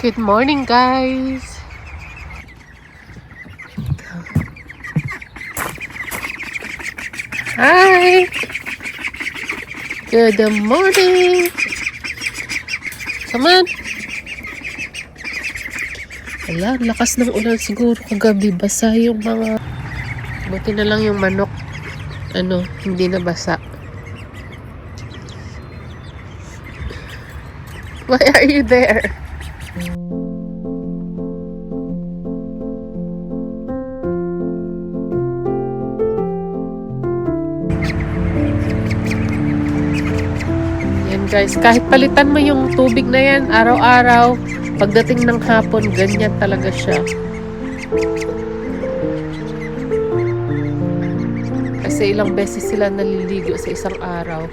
Good morning, guys. Hi. Good morning. Come on. Wala, lakas ng ulan siguro kagabi. Basa yung mga... Buti na lang yung manok. Hindi na basa. Why are you there? Yan guys, kahit palitan mo yung tubig na yan araw-araw, pagdating ng hapon, ganyan talaga siya. Kasi ilang beses sila naliligo sa isang araw.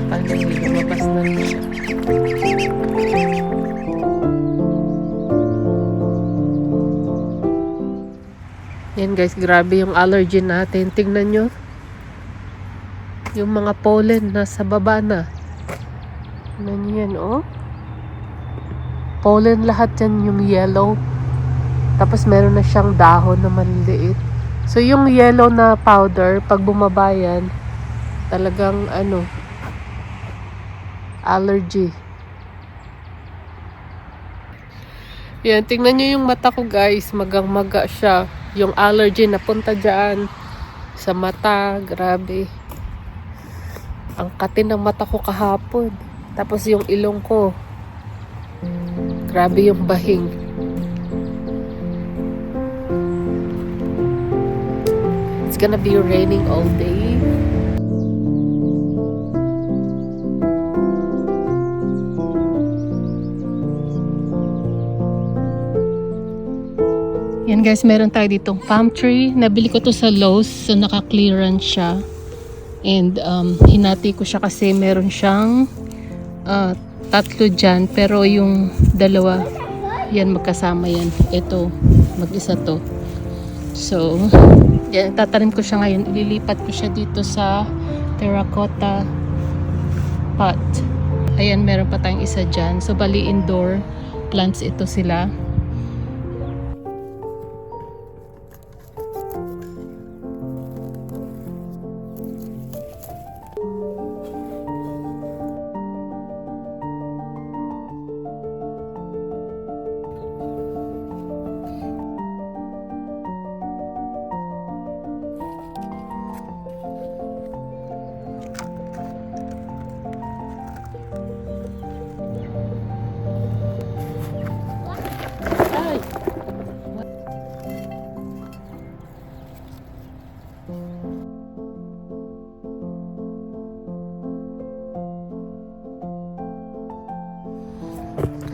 Ayan, lumabas na rin siya. Yan guys, grabe yung allergy natin. Tingnan nyo. Yung mga pollen nasa baba na. Tingnan nyo yan, oh. Pollen lahat yan, yung yellow. Tapos meron na siyang dahon na maliliit. So yung yellow na powder, pag bumaba yan, talagang allergy. Yan, tingnan nyo yung mata ko guys, magang-maga siya. Yung allergy napunta dyan sa mata, grabe. Ang katin ng mata ko kahapon. Tapos yung ilong ko, grabe yung bahing. It's gonna be raining all day. Yan guys, meron tayo ditong palm tree. Nabili ko to sa Lowe's, so naka-clearance siya. And hinati ko siya kasi meron siyang tatlo dyan. Pero yung dalawa, yan magkasama yan. Ito, mag-isa to. So, yan, tatanim ko siya ngayon. Ililipat ko siya dito sa terracotta pot. Ayan, meron pa tayong isa dyan. So, bali indoor plants ito sila.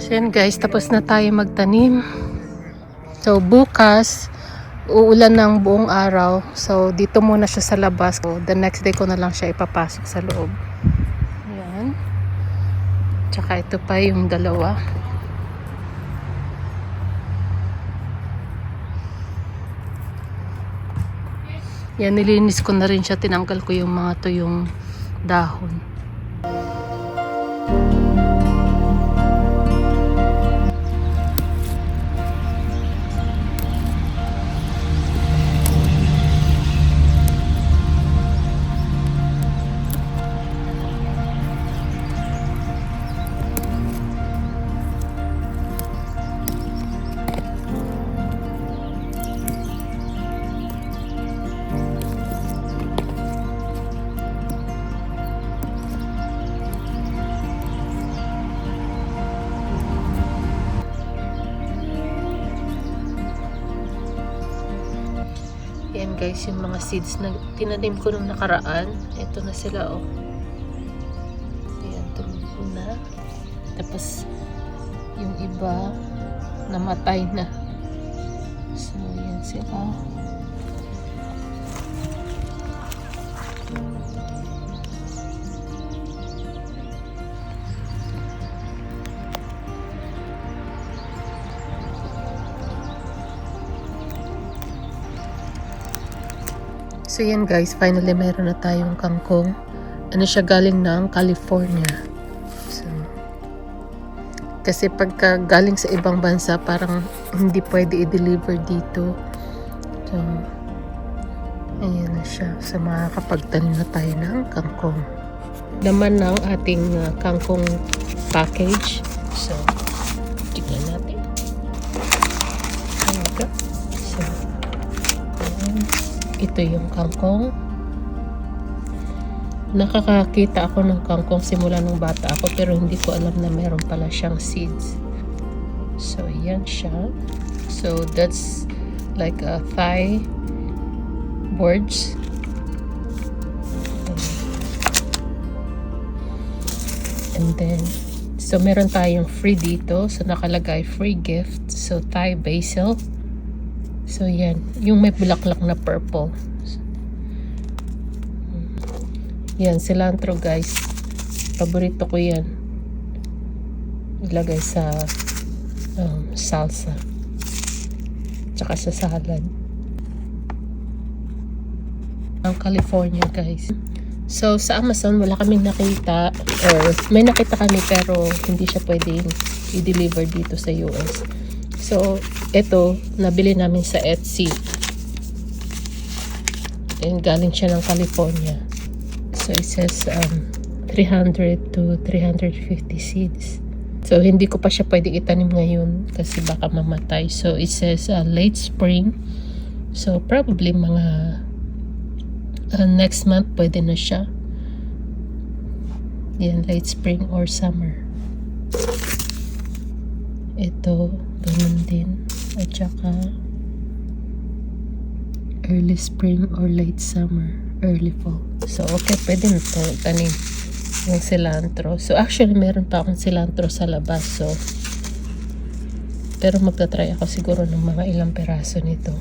So yan guys, tapos na tayo magtanim. So bukas, uulan ng buong araw. So dito muna siya sa labas. So, the next day ko na lang siya ipapasok sa loob. Ayan. Tsaka ito pa yung dalawa. Yan, nilinis ko na rin siya. Tinanggal ko yung mga to yung dahon. Yan guys, yung mga seeds na tinanim ko nung nakaraan, ito na sila, oh. Ayan, tumubo na. Tapos yung iba namatay na. So yan sila. So yan guys, finally meron na tayong kangkong. Ano siya, galing ng California. So Kasi pagka galing sa ibang bansa, parang hindi pwede i-deliver dito. So, ayan na siya. So, makakapagtanim na tayo ng kangkong. Naman ng ating kangkong package. So, tignan natin. Ayan. So, ito yung kangkong. Nakakakita ako ng kangkong simula nung bata ako, pero hindi ko alam na meron pala siyang seeds. So, yan siya. So, that's like a Thai boards. And then, so meron tayong free dito. So, nakalagay free gift. So, Thai basil. So, yan. Yung may bulaklak na purple. Yan, cilantro guys. Paborito ko yan. Ilagay sa salsa. Tsaka sa salad. Ang California guys. So, sa Amazon, wala kaming nakita. Or, may nakita kami pero hindi siya pwedeng i-deliver dito sa US. So, ito, nabili namin sa Etsy. And galing siya ng California. So, it says 300 to 350 seeds. So, hindi ko pa siya pwedeng itanim ngayon kasi baka mamatay. So, it says late spring. So, probably mga next month pwede na siya. Yan, late spring or summer. Ito, ganun din. At saka early spring or late summer. Early fall. So, okay, pwede na ito tanim yung cilantro. So, actually, meron pa akong cilantro sa labas. So, pero magta-try ako siguro ng mga ilang peraso nito.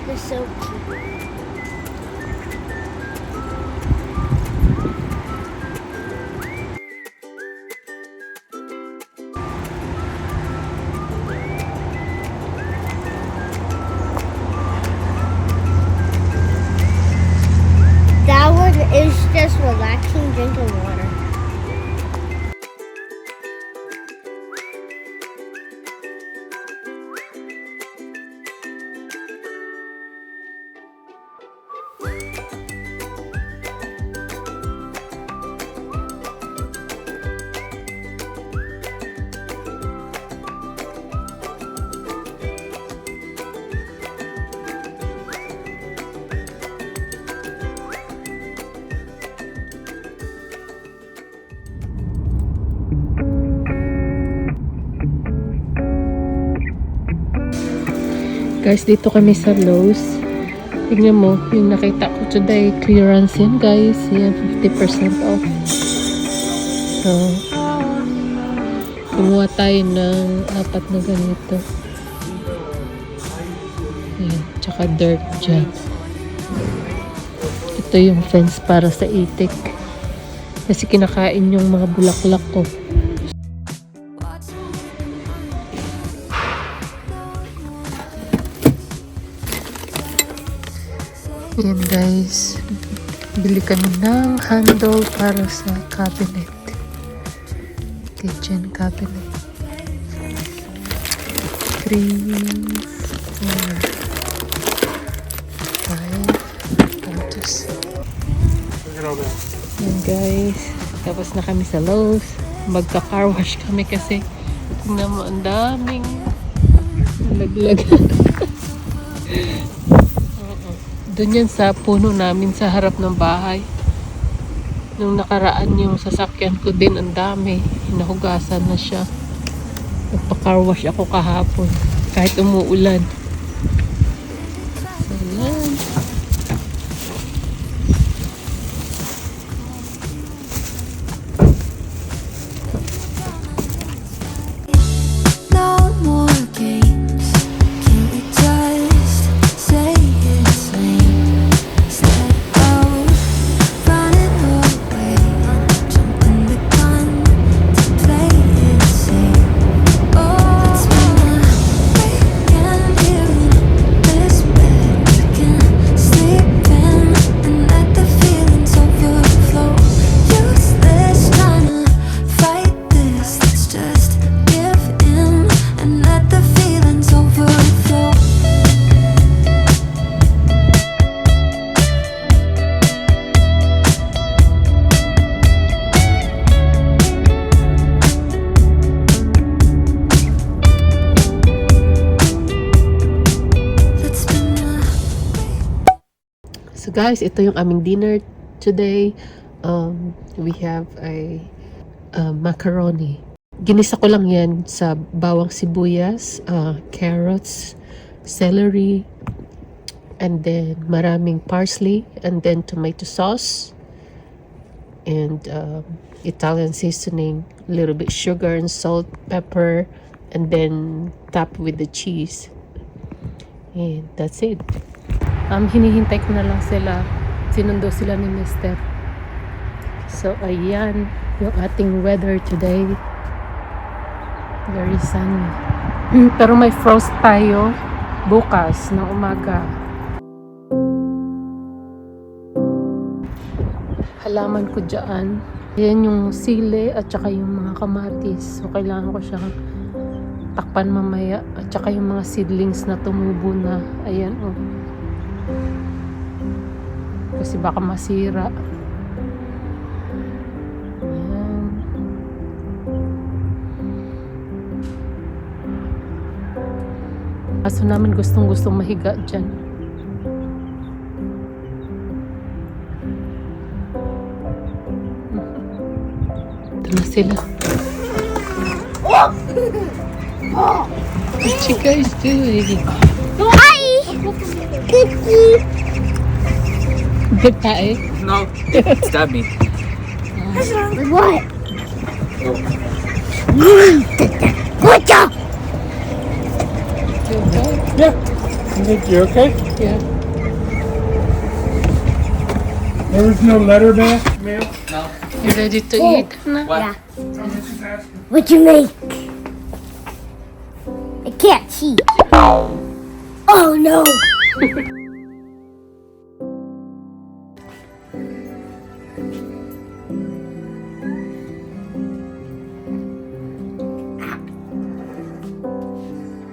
They're so cute. That one is just relaxing, drinking water. Guys, dito kami sa Lowe's. Tingnan mo, yung nakita ko today, clearance yan guys. Yan, 50% off. So, kumuha tayo ng 4 na ganito. Yan, tsaka dirt dyan. Ito yung fence para sa itik. Kasi kinakain yung mga bulaklak ko. Yan guys, bili kami ng handle para sa cabinet, kitchen cabinet. 3, 4, 5, yan guys, tapos na kami sa Lowe's. Magka-car wash kami kasi tingnan mo, ang daming laglag. Doon yan sa puno namin sa harap ng bahay. Nung nakaraan yung sasakyan ko din, ang dami. Hinahugasan na siya. Nagpa-car wash ako kahapon. Kahit umuulan. So, yan. Here So guys, ito yung aming dinner today. We have a macaroni. Ginisa ko lang yan sa bawang sibuyas, carrots, celery, and then maraming parsley, and then tomato sauce, and Italian seasoning, a little bit sugar and salt, pepper, and then top with the cheese. And that's it. Hinihintay ko na lang sila. Sinundo sila ni Mister. So, ayan yung ating weather today. Very sunny. Pero may frost tayo bukas ng umaga. Halaman ko dyan. Ayan yung sili at saka yung mga kamatis. So, kailangan ko siyang takpan mamaya. At saka yung mga seedlings na tumubo na. Ayan, oh. Kasi baka masira. Ayan. Aso namin gustong mahiga dyan. Ito na sila. What you guys doing? Hi! Cookie! Babae? No, stab me. What? Oh. Good job! Yeah. I think you okay? Yeah. There was no letter back mail? No. You ready to eat? Na? What? Yeah. What'd you make? I can't see. Oh no!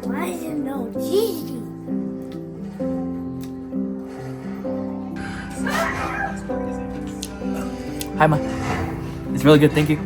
Why is it no cheese? Hi, Ma. It's really good, thank you.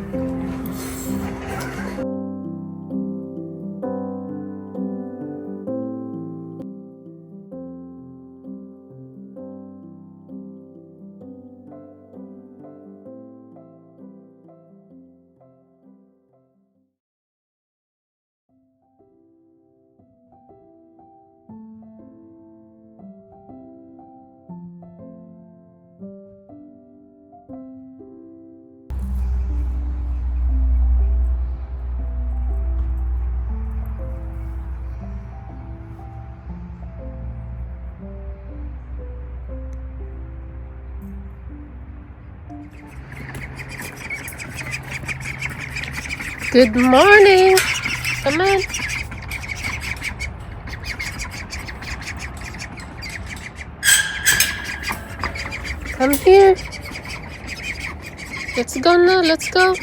Good morning! Come on! Come here! Let's go now, let's go!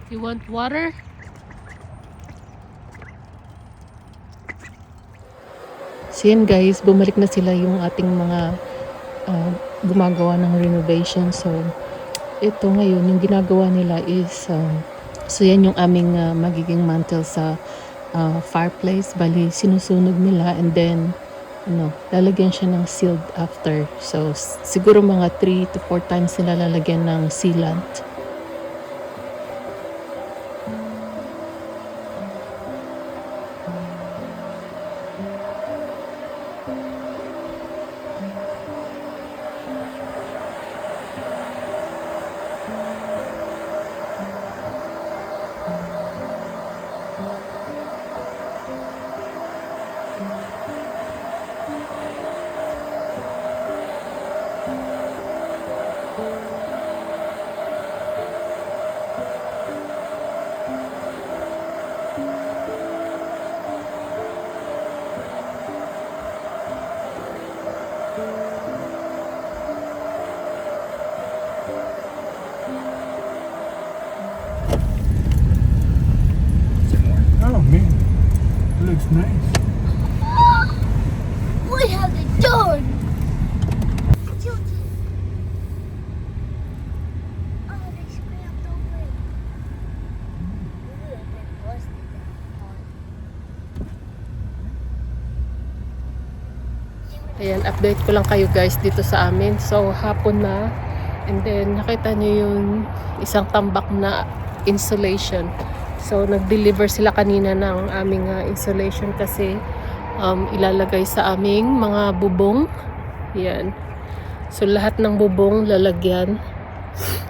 You want water? So yan guys, bumalik na sila yung ating mga gumagawa ng renovation. So ito ngayon, yung ginagawa nila is so yan yung aming magiging mantle sa fireplace. Bali, sinusunog nila and then lalagyan siya ng sealed after. So siguro mga 3 to 4 times nila lalagyan ng sealant. Oh man, it looks nice. What have they done? Oh, they scrapped over it. Ooh, they busted that part. Ayan, update ko lang kayo guys dito sa amin. So, hapon na. And then, nakita nyo yung isang tambak na insulation. So, nag-deliver sila kanina ng aming insulation kasi ilalagay sa aming mga bubong. Yan. So, lahat ng bubong lalagyan.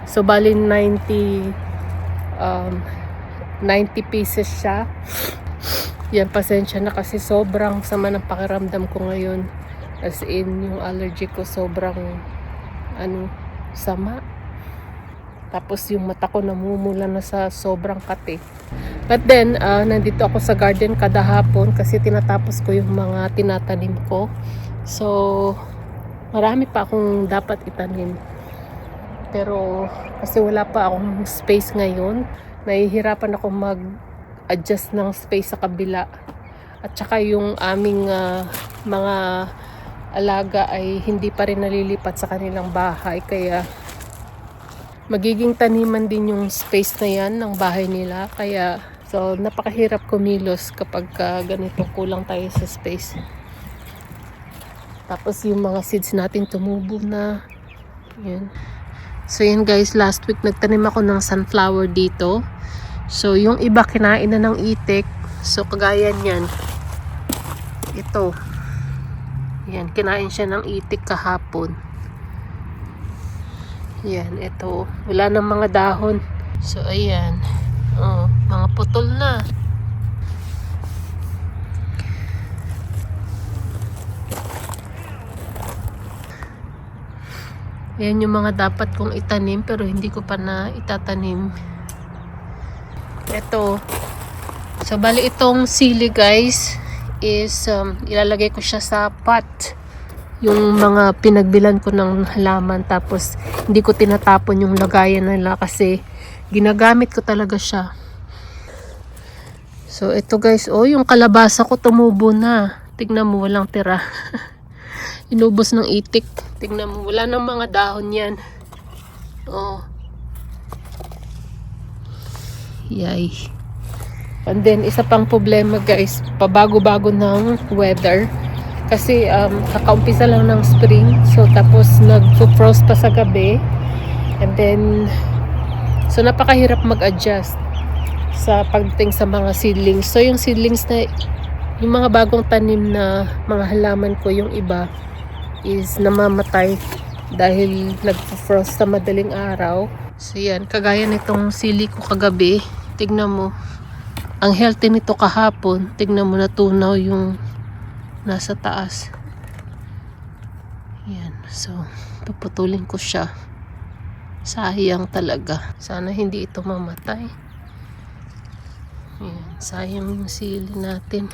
So, bali 90 pieces siya. Yan, pasensya na kasi sobrang sama ng pakiramdam ko ngayon. As in, yung allergy ko sobrang sama. Tapos yung mata ko namumula na sa sobrang kate. But then, nandito ako sa garden kada hapon kasi tinatapos ko yung mga tinatanim ko. So, marami pa akong dapat itanim. Pero, kasi wala pa akong space ngayon, nahihirapan ako mag-adjust ng space sa kabila. At saka yung aming mga alaga ay hindi pa rin nalilipat sa kanilang bahay. Kaya, magiging taniman din yung space na yan ng bahay nila. Kaya, so, napakahirap kumilos kapag ganito kulang tayo sa space. Tapos yung mga seeds natin tumubo na. Yan. So, yan guys, last week nagtanim ako ng sunflower dito. So, yung iba kinain na ng itik. So, kagaya niyan. Ito. Yan, kinain siya ng itik kahapon. Yan, ito. Wala nang mga dahon. So, ayan. Oh, mga putol na. Ayan yung mga dapat kong itanim pero hindi ko pa na itatanim. Ito. So, bali itong sili guys is ilalagay ko siya sa pot. Yung mga pinagbilan ko ng halaman tapos hindi ko tinatapon yung lagayan nila kasi ginagamit ko talaga siya. So ito guys, oh yung kalabasa ko tumubo na. Tignan mo, walang tira. Inubos ng itik. Tignan mo, wala nang mga dahon yan. Oh. Yay. And then isa pang problema guys, pabago-bago ng weather. Kasi kakaumpisa lang ng spring. So tapos nag-frost pa sa gabi. And then so napakahirap mag-adjust sa pagdating sa mga seedlings. So yung seedlings na yung mga bagong tanim na mga halaman ko, yung iba is namamatay dahil nag-frost sa madaling araw. So yan, kagaya nitong sili ko kagabi. Tignan mo. Ang healthy nito kahapon. Tignan mo, natunaw yung nasa taas. Yan. So, puputulin ko siya. Sayang talaga. Sana hindi ito mamatay. Yan. Sayang yung sili natin.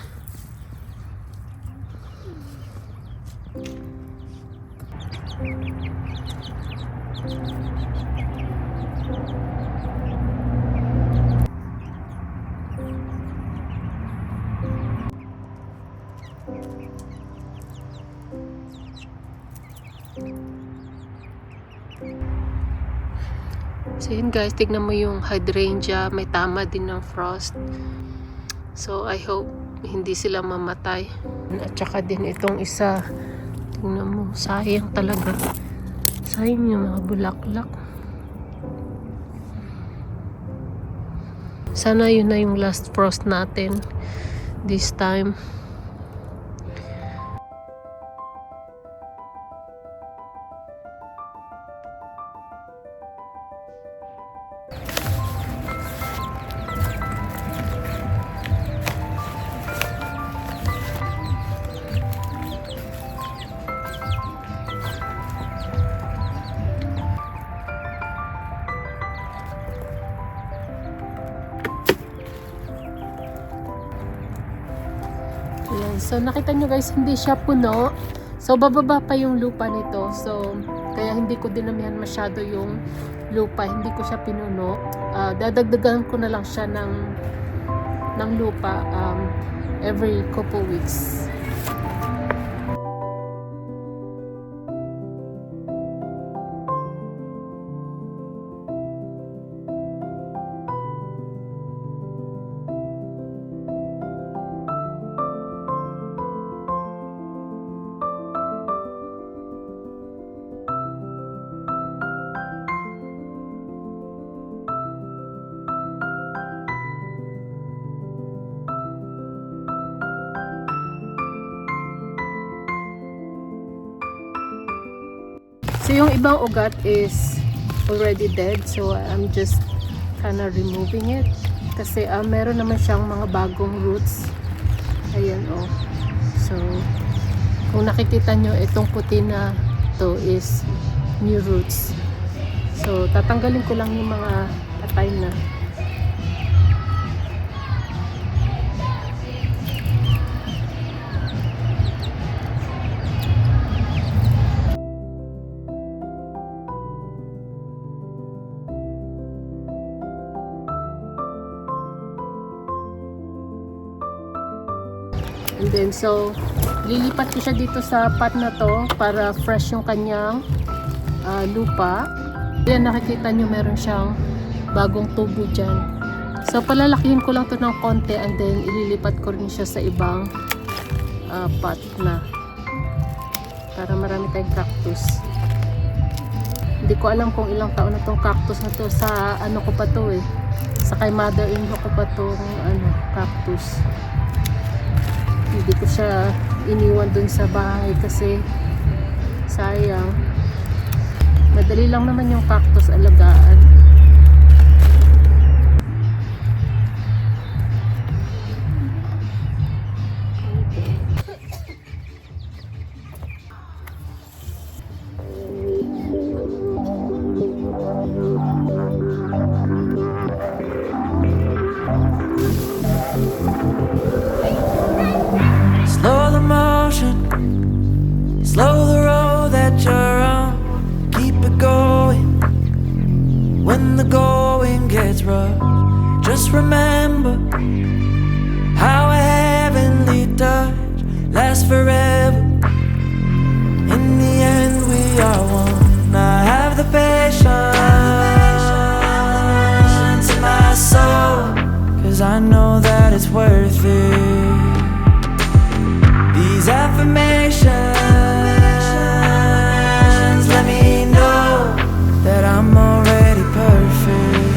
So yun guys, tignan mo yung hydrangea, may tama din ng frost. So I hope hindi sila mamatay. At saka din itong isa, tignan mo, sayang talaga. Sayang yung mga bulaklak. Sana yun na yung last frost natin. this time. Ayan. So, nakita nyo guys, hindi siya puno. So, bababa pa yung lupa nito. So, kaya hindi ko dinamihan masyado yung lupa. Hindi ko siya pinuno. Dadagdagan ko na lang siya ng lupa every couple weeks. So, yung ibang ugat is already dead. So, I'm just kinda removing it. Kasi meron naman siyang mga bagong roots. Ayan, oh. So, kung nakikita nyo, itong puti na to is new roots. So, tatanggalin ko lang yung mga patay na. And then, so, lilipat ko siya dito sa pot na to para fresh yung kanyang lupa. Ayan, nakikita nyo meron siyang bagong tubo dyan. So, palalakihin ko lang to ng konti and then ililipat ko rin siya sa ibang pot na para marami tayong cactus. Hindi ko alam kung ilang taon na tong cactus na to. Sa ano ko pa to eh. Sa kay mother-in-law ko pa tong cactus. Hindi ko siya iniwan dun sa bahay kasi sayang. Madali lang naman yung cactus alagaan. Slow the motion, slow the road that you're on. Keep it going when the going gets rough. Just remember how a heavenly touch lasts forever. In the end, we are one. I have the patience in my soul, 'cause I know that it's worth it. These affirmations let me know that I'm already perfect.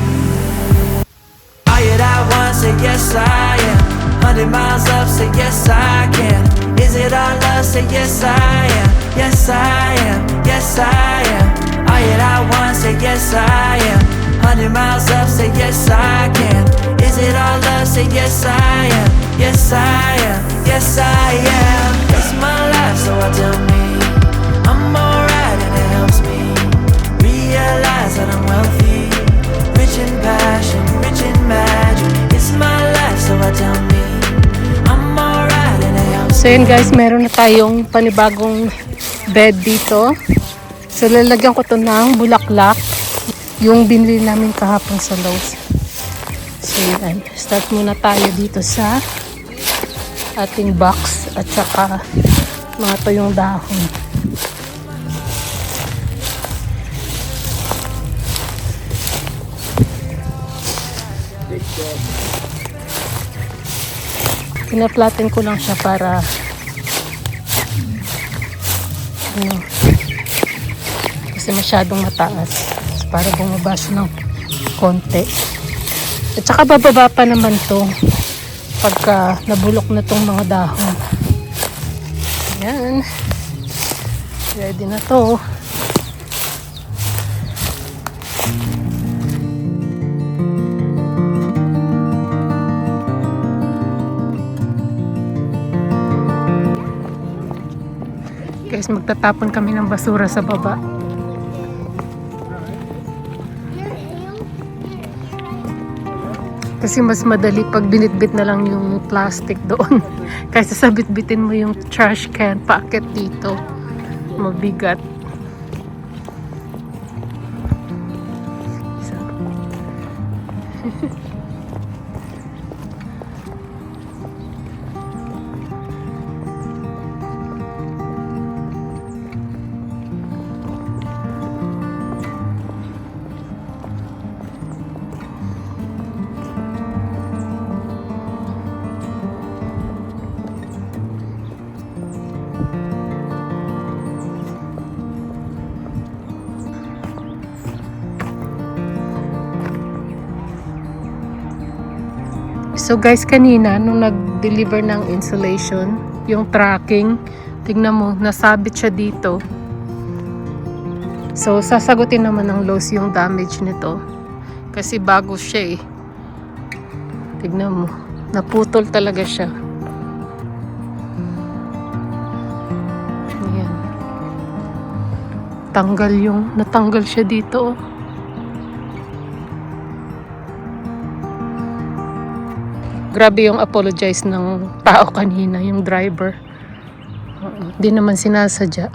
Are you that one? Say yes I am. 100 miles up, say yes I can. Is it all love? Say yes I am. Yes I am, yes I am. Are you that one? Say yes I am. 100 miles up, say yes I can. Is it all love? Say yes I am. Yes I am, yes I am. It's my life, so I tell me I'm alright and it helps me realize that I'm wealthy, rich in passion, rich in magic. It's my life, so I tell me I'm alright and it helps So, yun guys, meron na tayong panibagong bed dito. So, lalagyan ko to ng bulaklak. Yung binili namin kahapon sa Lowe's. So, yan. Start muna tayo dito sa ating box at saka mga tuyong dahon. Pinaplatin ko lang siya para kasi masyadong mataas. So, para bumaba siya ng konti. At saka bababa pa naman to pagka nabulok na tong mga dahon. Ayan. Ready na to. Guys, magtatapon kami ng basura sa baba. Kasi mas madali pag binitbit na lang yung plastic doon. Kaysa sa bitbitin mo yung trash can packet dito. Mabigat. So. So guys, kanina nung nag-deliver ng insulation, yung tracking, tignan mo, nasabit siya dito. So sasagutin naman ng Lowe's yung damage nito. Kasi bago siya eh. Tignan mo, naputol talaga siya. Ayan. Natanggal siya dito oh. Grabe yung apologize ng tao kanina, yung driver. Hindi naman sinasadya.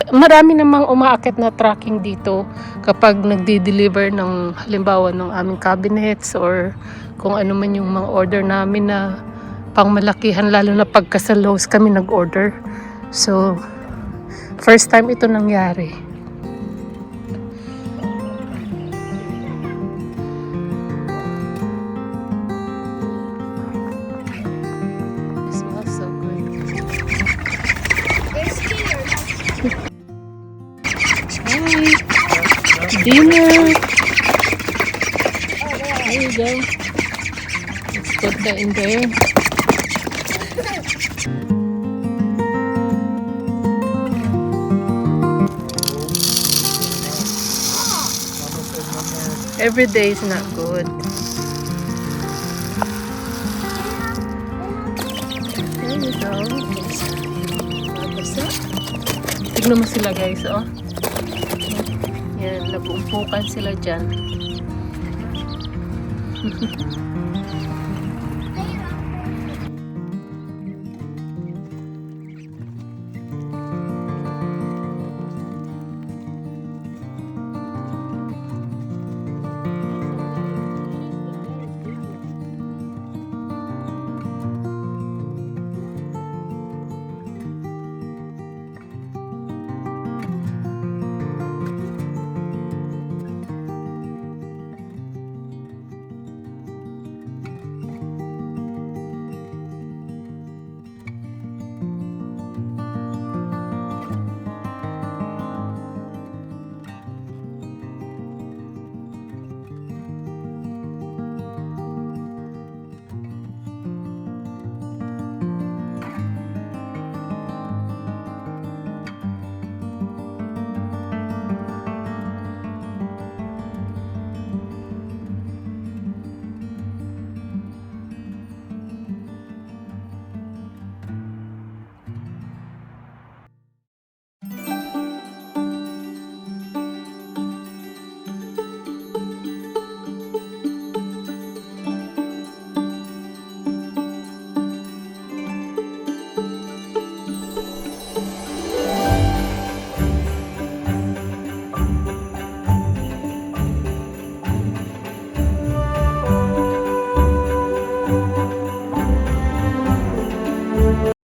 Marami namang umaakit na tracking dito kapag nagdi-deliver ng halimbawa ng aming cabinets or kung ano man yung mga order namin na pangmalakihan, lalo na pagka sa Lowe's kami nag-order. So, first time ito nangyari. Dinner. There you go. Let's put that in there. Every day is not good. There you go. Tignan mo sila guys, oh. Yan, nag-uumpukan sila dyan.